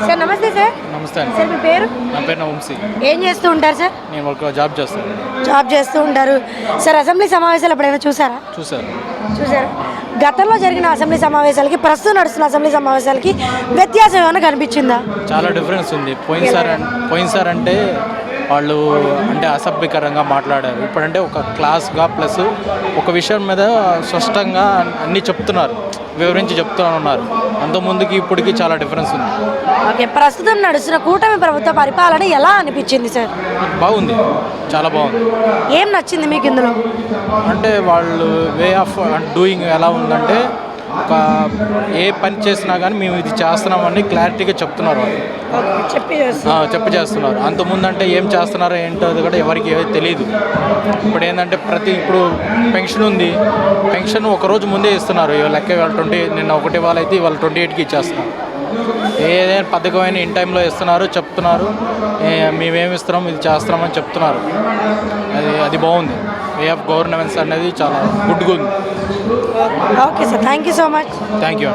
Sir నమస్తే sir. నమస్తే అండి. సార్ మీ పేరు? నా పేరు వంశీ. ఏం చేస్తూ ఉంటారు సార్? నేను ఒక జాబ్ చేస్తాను. జాబ్ చేస్తూ ఉంటారు. సార్ అసెంబ్లీ సమావేశాలు ఎప్పుడైనా చూసారా? చూసారు. గతంలో జరిగిన అసెంబ్లీ సమావేశాలకి ప్రస్తుతం నడుస్తున్న అసెంబ్లీ సమావేశాలకి వ్యత్యాసం ఏమైనా కనిపించిందా? చాలా డిఫరెన్స్ ఉంది. పోయినసారి అంటే వాళ్ళు అంటే అసభ్యకరంగా మాట్లాడారు. ఇప్పుడంటే ఒక క్లాస్గా ప్లస్ ఒక విషయం మీద స్పష్టంగా అన్నీ చెప్తున్నారు, వివరించి చెప్తున్నారు. అంతకుముందుకి ఇప్పటికి చాలా డిఫరెన్స్ ఉంది. ఓకే, ప్రస్తుతం నడుస్తున్న కూటమి ప్రభుత్వ పరిపాలన ఎలా అనిపించింది సార్? బాగుంది, చాలా బాగుంది. ఏం నచ్చింది మీకు ఇందులో? అంటే వాళ్ళు వే ఆఫ్ డూయింగ్ ఎలా ఉందంటే ఒక ఏ పని చేసినా కానీ మేము ఇది చేస్తున్నామని క్లారిటీగా చెప్తున్నారు వాళ్ళు. చెప్పి చేస్తున్నారు. అంతకుముందు అంటే ఏం చేస్తున్నారో ఏంటో అది కూడా ఎవరికి తెలియదు. ఇప్పుడు ఏంటంటే ఇప్పుడు పెన్షన్ ఉంది, పెన్షన్ ఒకరోజు ముందే ఇస్తున్నారు. లెక్క ఇవాళ 20, నిన్న 1 ఇవాళ అయితే ఇవాళ 28కి ఇచ్చేస్తున్నారు. ఏదైనా పథకమైన ఇన్ టైంలో ఇస్తున్నారు, చెప్తున్నారు మేమేమి ఇస్తున్నాం ఇది చేస్తున్నామని చెప్తున్నారు. అది బాగుంది. వే ఆఫ్ గవర్నెన్స్ అనేది చాలా గుడ్గా ఉంది. Okay sir, thank you so much. Thank you.